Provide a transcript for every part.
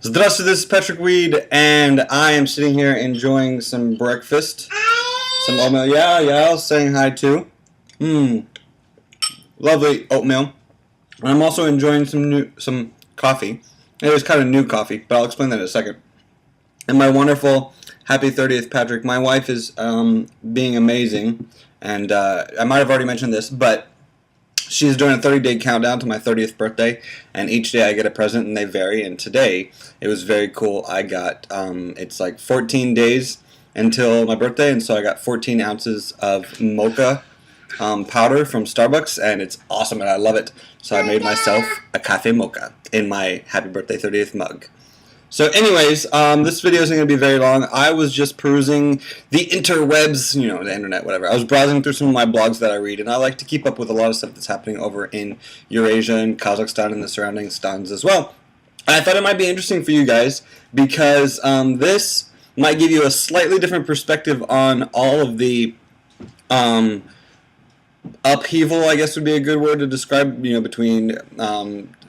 Здравствуйте, this is Patrick Weed, and I am sitting here enjoying some breakfast. Some oatmeal. Yeah, I was saying hi too. Lovely oatmeal. And I'm also enjoying some coffee. It was kind of new coffee, but I'll explain that in a second. And my wonderful happy 30th, Patrick. My wife is being amazing, and I might have already mentioned this, but she's doing a 30-day countdown to my 30th birthday, and each day I get a present, and they vary. And today, it was very cool. I got, it's like 14 days until my birthday, and so I got 14 ounces of mocha powder from Starbucks, and it's awesome, and I love it. So I made myself a cafe mocha in my happy birthday 30th mug. So anyways, this video isn't going to be very long. I was just perusing the interwebs, you know, the internet, whatever. I was browsing through some of my blogs that I read, and I like to keep up with a lot of stuff that's happening over in Eurasia and Kazakhstan and the surrounding stans as well. And I thought it might be interesting for you guys because this might give you a slightly different perspective on all of the upheaval, I guess would be a good word to describe, you know, between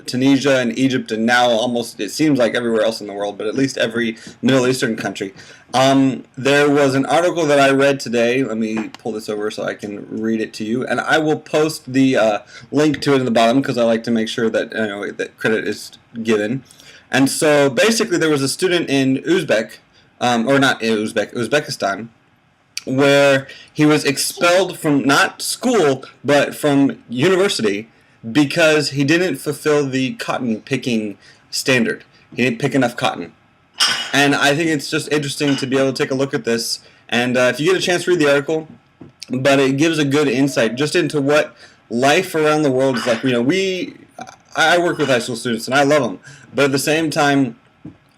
Tunisia and Egypt, and now almost it seems like everywhere else in the world, but at least every Middle Eastern country. There was an article that I read today. Let me pull this over so I can read it to you, and I will post the link to it in the bottom because I like to make sure that that credit is given. And so basically, there was a student in Uzbekistan, where he was expelled from not school but from university because he didn't fulfill the cotton picking standard. He didn't pick enough cotton. And I think it's just interesting to be able to take a look at this. And if you get a chance to read the article, but it gives a good insight just into what life around the world is like. You know, I work with high school students and I love them, but at the same time,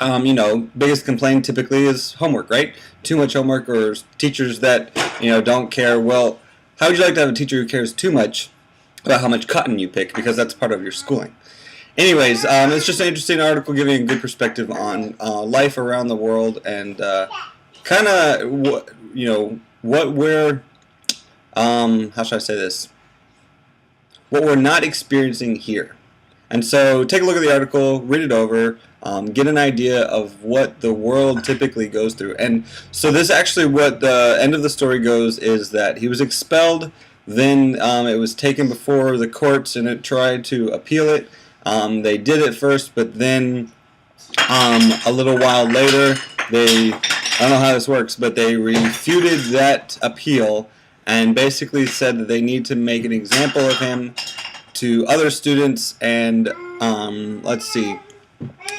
you know, biggest complaint typically is homework, right? Too much homework, or teachers that, you know, don't care. Well, how would you like to have a teacher who cares too much about how much cotton you pick, because that's part of your schooling? Anyways, it's just an interesting article giving a good perspective on life around the world and kind of what we're how should I say this? What we're not experiencing here. And so take a look at the article, read it over, get an idea of what the world typically goes through. And so this actually, what the end of the story goes is that he was expelled, then it was taken before the courts and it tried to appeal it. They did it first, but then a little while later, I don't know how this works, but they refuted that appeal and basically said that they need to make an example of him to other students. And let's see,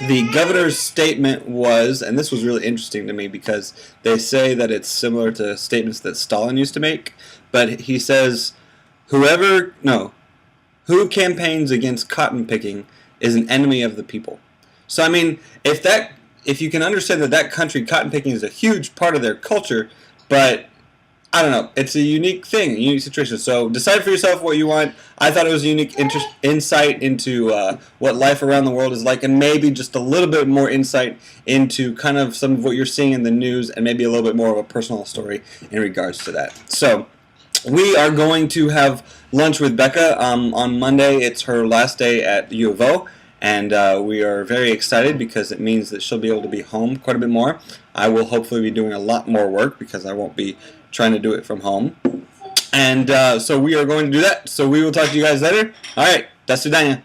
the governor's statement was, and this was really interesting to me because they say that it's similar to statements that Stalin used to make, but he says, who campaigns against cotton picking is an enemy of the people. So I mean, if you can understand that country, cotton picking is a huge part of their culture, but I don't know, it's a unique thing, a unique situation. So decide for yourself what you want. I thought it was a unique insight into what life around the world is like, and maybe just a little bit more insight into kind of some of what you're seeing in the news, and maybe a little bit more of a personal story in regards to that. So we are going to have lunch with Becca on Monday. It's her last day at U of O, and we are very excited because it means that she'll be able to be home quite a bit more. I will hopefully be doing a lot more work because I won't be trying to do it from home. And so we are going to do that. So we will talk to you guys later. All right, до свидания.